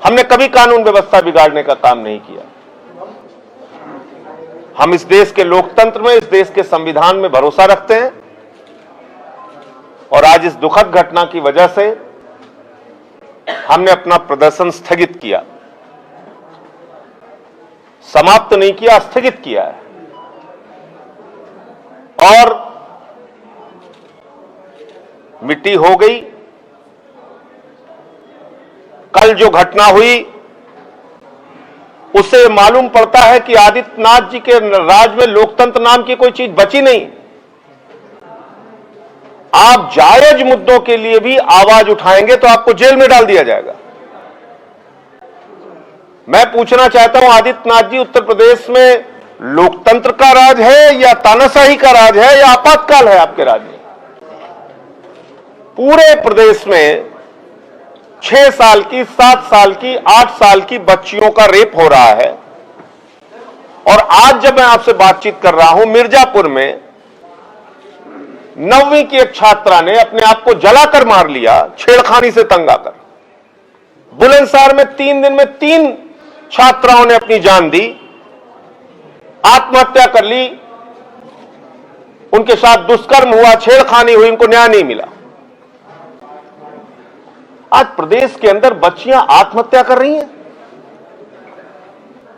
हमने कभी कानून व्यवस्था बिगाड़ने का काम नहीं किया। हम इस देश के लोकतंत्र में, इस देश के संविधान में भरोसा रखते हैं और आज इस दुखद घटना की वजह से हमने अपना प्रदर्शन स्थगित किया, समाप्त नहीं किया, स्थगित किया है। और मिट्टी हो गई। कल जो घटना हुई उससे मालूम पड़ता है कि आदित्यनाथ जी के राज में लोकतंत्र नाम की कोई चीज बची नहीं। आप जायज मुद्दों के लिए भी आवाज उठाएंगे तो आपको जेल में डाल दिया जाएगा। मैं पूछना चाहता हूं, आदित्यनाथ जी, उत्तर प्रदेश में लोकतंत्र का राज है या तानाशाही का राज है या आपातकाल है आपके राज्य में? पूरे प्रदेश में 6 साल की, 7 साल की, 8 साल की बच्चियों का रेप हो रहा है। और आज जब मैं आपसे बातचीत कर रहा हूं, मिर्जापुर में 9वीं की एक छात्रा ने अपने आप को जलाकर मार लिया, छेड़खानी से तंग आकर। बुलंदशहर में 3 दिन में 3 छात्राओं ने अपनी जान दी, आत्महत्या कर ली, उनके साथ दुष्कर्म हुआ, छेड़खानी हुई, उनको न्याय नहीं मिला। आज प्रदेश के अंदर बच्चियां आत्महत्या कर रही हैं।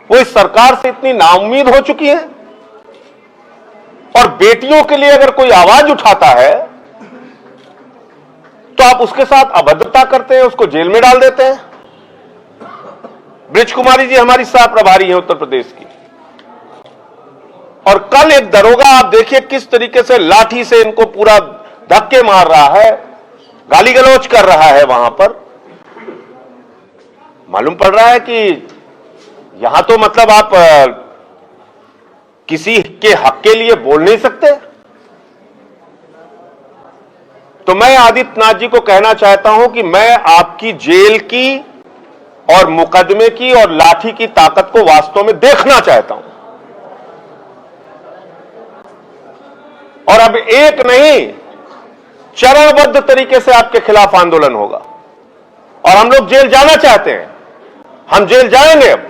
वो इस सरकार से इतनी नाउम्मीद हो चुकी हैं। और बेटियों के लिए अगर कोई आवाज उठाता है तो आप उसके साथ अभद्रता करते हैं, उसको जेल में डाल देते हैं। ब्रिज कुमारी जी हमारी सह प्रभारी हैं उत्तर प्रदेश की, और कल एक दरोगा, आप देखिए किस तरीके से लाठी से इनको पूरा धक्के मार रहा है, गाली गलौज कर रहा है। वहां पर मालूम पड़ रहा है कि यहां तो मतलब आप किसी के हक के लिए बोल नहीं सकते। तो मैं आदित्यनाथ जी को कहना चाहता हूं कि मैं आपकी जेल की और मुकदमे की और लाठी की ताकत को वास्तव में देखना चाहता हूं। और अब एक नहीं, चरणबद्ध तरीके से आपके खिलाफ आंदोलन होगा। और हम लोग जेल जाना चाहते हैं, हम जेल जाएंगे अब।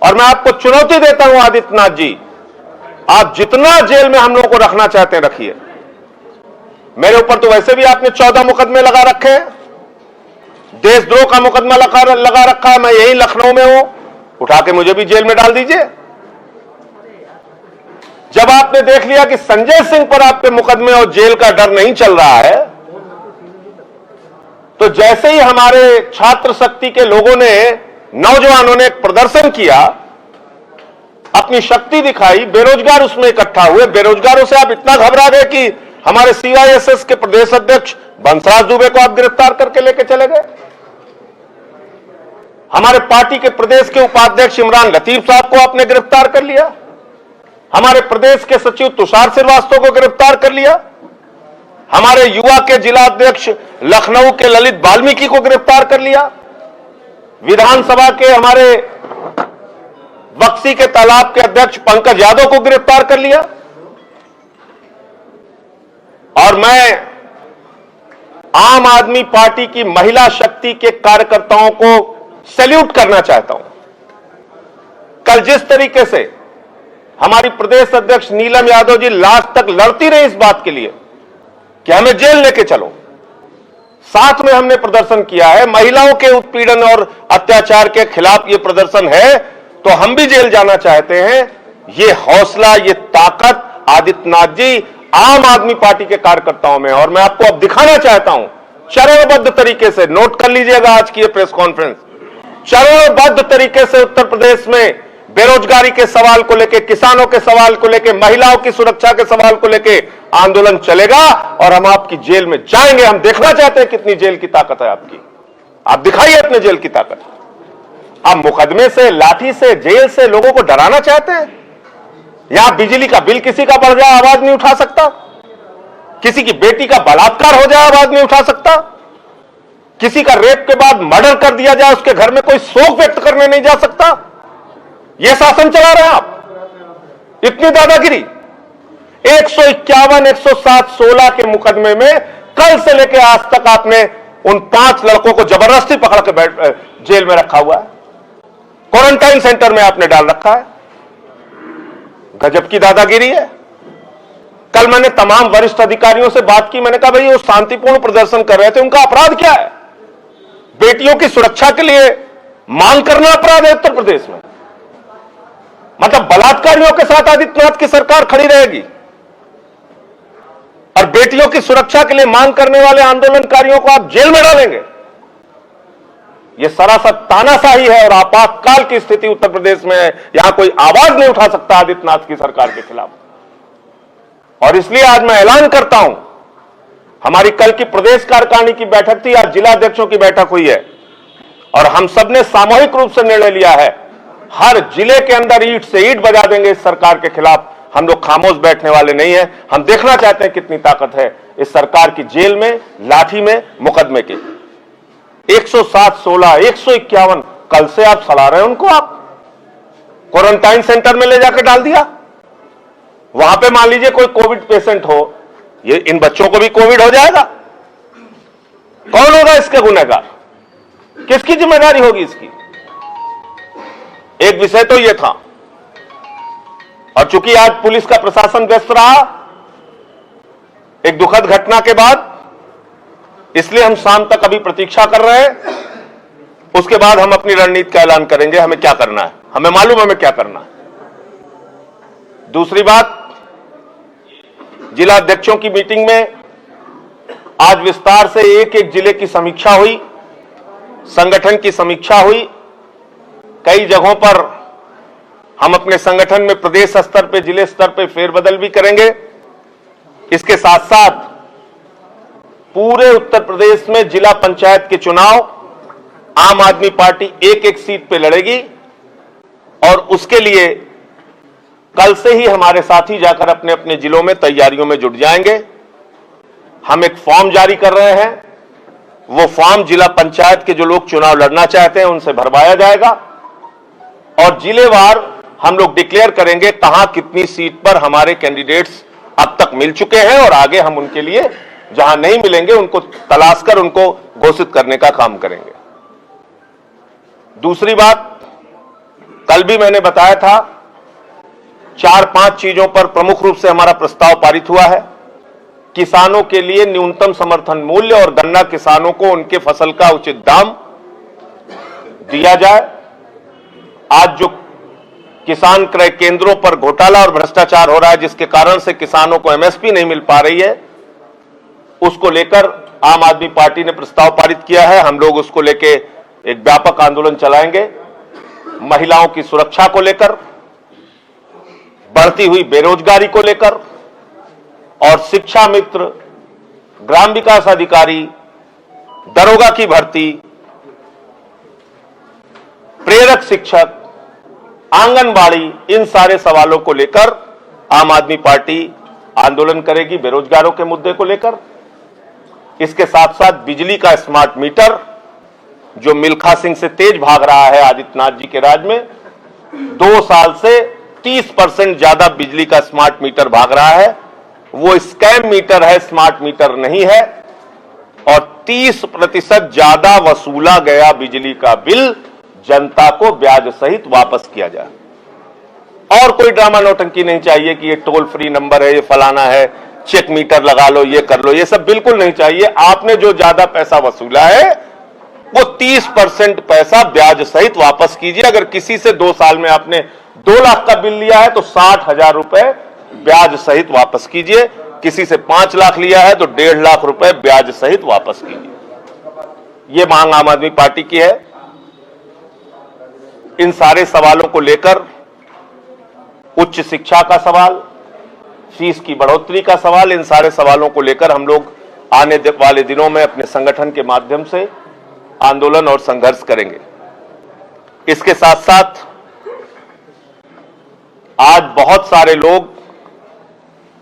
और मैं आपको चुनौती देता हूं आदित्यनाथ जी, आप जितना जेल में हम लोगों को रखना चाहते हैं रखिए। मेरे ऊपर तो वैसे भी आपने 14 मुकदमे लगा रखे हैं, देशद्रोह का मुकदमा लगा रखा है। मैं यही लखनऊ में हूं, उठा के मुझे भी जेल में डाल दीजिए। जब आपने देख लिया कि संजय सिंह पर आपके मुकदमे और जेल का डर नहीं चल रहा है, तो जैसे ही हमारे छात्र शक्ति के लोगों ने, नौजवानों ने एक प्रदर्शन किया, अपनी शक्ति दिखाई, बेरोजगार उसमें इकट्ठा हुए, बेरोजगारों से आप इतना घबरा गए कि हमारे CYSS के प्रदेश अध्यक्ष बंसराज दुबे को आप गिरफ्तार करके लेके चले गए। हमारे पार्टी के प्रदेश के उपाध्यक्ष इमरान लतीफ साहब को आपने गिरफ्तार कर लिया। हमारे प्रदेश के सचिव तुषार श्रीवास्तव को गिरफ्तार कर लिया। हमारे युवा के जिला अध्यक्ष लखनऊ के ललित वाल्मीकि को गिरफ्तार कर लिया। विधानसभा के हमारे बक्सी के तालाब के अध्यक्ष पंकज यादव को गिरफ्तार कर लिया। और मैं आम आदमी पार्टी की महिला शक्ति के कार्यकर्ताओं को सैल्यूट करना चाहता हूं। कल जिस तरीके से हमारी प्रदेश अध्यक्ष नीलम यादव जी लास्ट तक लड़ती रही इस बात के लिए कि हमें जेल लेके चलो, साथ में हमने प्रदर्शन किया है, महिलाओं के उत्पीड़न और अत्याचार के खिलाफ यह प्रदर्शन है, तो हम भी जेल जाना चाहते हैं। ये हौसला, ये ताकत आदित्यनाथ जी आम आदमी पार्टी के कार्यकर्ताओं में। और मैं आपको अब दिखाना चाहता हूं चरणबद्ध तरीके से, नोट कर लीजिएगा आज की ये प्रेस कॉन्फ्रेंस, चरणबद्ध तरीके से उत्तर प्रदेश में बेरोजगारी के सवाल को लेकर, किसानों के सवाल को लेकर, महिलाओं की सुरक्षा के सवाल को लेकर आंदोलन चलेगा। और हम आपकी जेल में जाएंगे। हम देखना चाहते हैं कितनी जेल की ताकत है आपकी। आप दिखाइए अपने जेल की ताकत। आप मुकदमे से, लाठी से, जेल से लोगों को डराना चाहते हैं? यहां बिजली का बिल किसी का बढ़ जाए, आवाज नहीं उठा सकता? किसी की बेटी का बलात्कार हो जाए, आवाज नहीं उठा सकता? किसी का रेप के बाद मर्डर कर दिया जाए, उसके घर में कोई शोक व्यक्त करने नहीं जा सकता? यह शासन चला रहे हैं आप। इतनी दादागिरी। 151, 107, 16 के मुकदमे में कल से लेकर आज तक आपने उन 5 लड़कों को जबरदस्ती पकड़ के जेल में रखा हुआ है, क्वारंटाइन सेंटर में आपने डाल रखा है। गजब की दादागिरी है। कल मैंने तमाम वरिष्ठ अधिकारियों से बात की, मैंने कहा भाई वो शांतिपूर्ण प्रदर्शन कर रहे थे, उनका अपराध क्या है? बेटियों की सुरक्षा के लिए मांग करना अपराध है उत्तर प्रदेश में? मतलब बलात्कारियों के साथ आदित्यनाथ की सरकार खड़ी रहेगी और बेटियों की सुरक्षा के लिए मांग करने वाले आंदोलनकारियों को आप जेल में डालेंगे? यह सरासर तानाशाही है और आपातकाल की स्थिति उत्तर प्रदेश में है। यहां कोई आवाज नहीं उठा सकता आदित्यनाथ की सरकार के खिलाफ। और इसलिए आज मैं ऐलान करता हूं, हमारी कल की प्रदेश कार्यकारिणी की बैठक थी, आज जिला अध्यक्षों की बैठक हुई है और हम सबने सामूहिक रूप से निर्णय लिया है, हर जिले के अंदर ईंट से ईंट बजा देंगे इस सरकार के खिलाफ। हम लोग खामोश बैठने वाले नहीं हैं। हम देखना चाहते हैं कितनी ताकत है इस सरकार की जेल में, लाठी में, मुकदमे के। 107, 16, 151 कल से आप सला रहे हैं उनको, आप क्वारंटाइन सेंटर में ले जाकर डाल दिया। वहां पे मान लीजिए कोई कोविड पेशेंट हो, ये इन बच्चों को भी कोविड हो जाएगा। कौन होगा इसके गुनहगार? किसकी जिम्मेदारी होगी इसकी? एक विषय तो यह था। और चूंकि आज पुलिस का प्रशासन व्यस्त रहा एक दुखद घटना के बाद, इसलिए हम शाम तक अभी प्रतीक्षा कर रहे हैं। उसके बाद हम अपनी रणनीति का ऐलान करेंगे, हमें क्या करना है, हमें मालूम है हमें क्या करना है। दूसरी बात, जिला अध्यक्षों की मीटिंग में आज विस्तार से एक एक जिले की समीक्षा हुई, संगठन की समीक्षा हुई। कई जगहों पर हम अपने संगठन में प्रदेश स्तर पे, जिले स्तर पे फेरबदल भी करेंगे। इसके साथ साथ पूरे उत्तर प्रदेश में जिला पंचायत के चुनाव आम आदमी पार्टी एक एक सीट पे लड़ेगी और उसके लिए कल से ही हमारे साथी जाकर अपने अपने जिलों में तैयारियों में जुट जाएंगे। हम एक फॉर्म जारी कर रहे हैं, वो फॉर्म जिला पंचायत के जो लोग चुनाव लड़ना चाहते हैं उनसे भरवाया जाएगा और जिलेवार हम लोग डिक्लेयर करेंगे कहां कितनी सीट पर हमारे कैंडिडेट्स अब तक मिल चुके हैं और आगे हम उनके लिए जहां नहीं मिलेंगे उनको तलाश कर उनको घोषित करने का काम करेंगे। दूसरी बात, कल भी मैंने बताया था, 4-5 चीजों पर प्रमुख रूप से हमारा प्रस्ताव पारित हुआ है। किसानों के लिए न्यूनतम समर्थन मूल्य और गन्ना किसानों को उनके फसल का उचित दाम दिया जाए। आज जो किसान क्रय केंद्रों पर घोटाला और भ्रष्टाचार हो रहा है जिसके कारण से किसानों को एमएसपी नहीं मिल पा रही है, उसको लेकर आम आदमी पार्टी ने प्रस्ताव पारित किया है। हम लोग उसको लेकर एक व्यापक आंदोलन चलाएंगे। महिलाओं की सुरक्षा को लेकर, बढ़ती हुई बेरोजगारी को लेकर और शिक्षा मित्र, ग्राम विकास अधिकारी, दरोगा की भर्ती, प्रेरक शिक्षक, आंगनबाड़ी, इन सारे सवालों को लेकर आम आदमी पार्टी आंदोलन करेगी, बेरोजगारों के मुद्दे को लेकर। इसके साथ साथ बिजली का स्मार्ट मीटर जो मिल्खा सिंह से तेज भाग रहा है आदित्यनाथ जी के राज में, 2 साल से 30% ज्यादा बिजली का स्मार्ट मीटर भाग रहा है। वो स्कैम मीटर है, स्मार्ट मीटर नहीं है और 30% ज्यादा वसूला गया बिजली का बिल जनता को ब्याज सहित वापस किया जाए। और कोई ड्रामा नौटंकी नहीं चाहिए कि ये टोल फ्री नंबर है, ये फलाना है, चेक मीटर लगा लो, ये कर लो, ये सब बिल्कुल नहीं चाहिए। आपने जो ज्यादा पैसा वसूला है वो 30% पैसा ब्याज सहित वापस कीजिए। अगर किसी से 2 साल में आपने 2 लाख का बिल लिया है तो 60,000 रुपए ब्याज सहित वापस कीजिए। किसी से 5 लाख लिया है तो 1.5 लाख रुपए ब्याज सहित वापस कीजिए। यह मांग आम आदमी पार्टी की है। इन सारे सवालों को लेकर, उच्च शिक्षा का सवाल, फीस की बढ़ोतरी का सवाल, इन सारे सवालों को लेकर हम लोग आने वाले दिनों में अपने संगठन के माध्यम से आंदोलन और संघर्ष करेंगे। इसके साथ साथ आज बहुत सारे लोग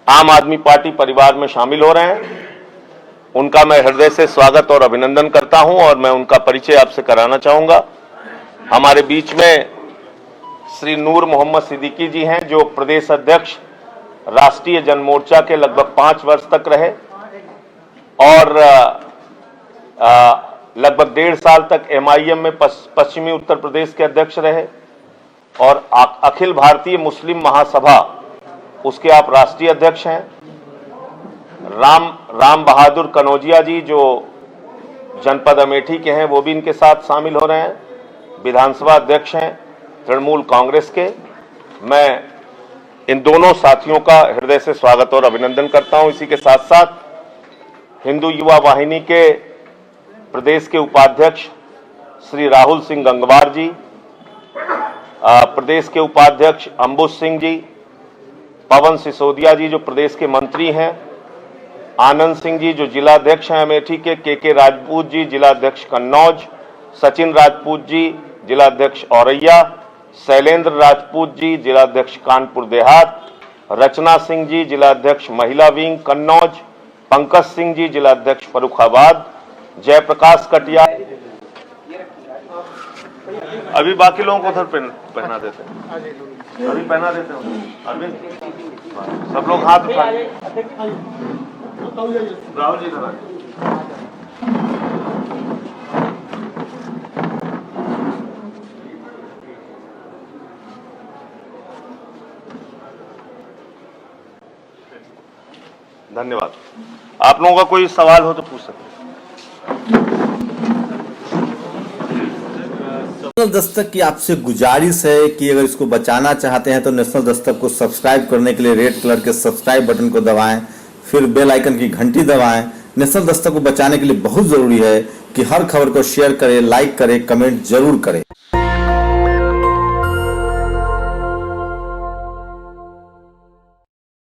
आम आदमी पार्टी परिवार में शामिल हो रहे हैं। उनका मैं हृदय से स्वागत और अभिनंदन करता हूं और मैं उनका परिचय आपसे कराना चाहूंगा। हमारे बीच में श्री नूर मोहम्मद सिद्दीकी जी हैं जो प्रदेश अध्यक्ष राष्ट्रीय जनमोर्चा के लगभग 5 वर्ष तक रहे और लगभग 1.5 साल तक MIM में पश्चिमी उत्तर प्रदेश के अध्यक्ष रहे और अखिल भारतीय मुस्लिम महासभा उसके आप राष्ट्रीय अध्यक्ष हैं। राम बहादुर कनौजिया जी जो जनपद अमेठी के हैं वो भी इनके साथ शामिल हो रहे हैं, विधानसभा अध्यक्ष हैं तृणमूल कांग्रेस के। मैं इन दोनों साथियों का हृदय से स्वागत और अभिनंदन करता हूं। इसी के साथ साथ हिंदू युवा वाहिनी के प्रदेश के उपाध्यक्ष श्री राहुल सिंह गंगवार जी, प्रदेश के उपाध्यक्ष अंबुज सिंह जी, पवन सिसोदिया जी जो प्रदेश के मंत्री हैं, आनंद सिंह जी जो जिलाध्यक्ष हैं अमेठी के राजपूत जी जिलाध्यक्ष कन्नौज, सचिन राजपूत जी जिलाध्यक्ष औरैया, शैलेंद्र राजपूत जी जिलाध्यक्ष कानपुर देहात, रचना सिंह जी जिलाध्यक्ष महिला विंग कन्नौज, पंकज सिंह जी जिलाध्यक्ष फर्रुखाबाद, जयप्रकाश कटियार। अभी बाकी लोगों को उधर पहना देते हैं, अभी पहना देते हैं। अरविंद, सब लोग हाथ उठाएं। राहुल जी धरा। धन्यवाद। आप लोगों का कोई सवाल हो तो पूछ सकते हैं। नेशनल दस्तक की आपसे गुजारिश है कि अगर इसको बचाना चाहते हैं तो नेशनल दस्तक को सब्सक्राइब करने के लिए रेड कलर के सब्सक्राइब बटन को दबाएं, फिर बेल आइकन की घंटी दबाएं। नेशनल दस्तक को बचाने के लिए बहुत जरूरी है कि हर खबर को शेयर करें, लाइक करें, कमेंट जरूर करें।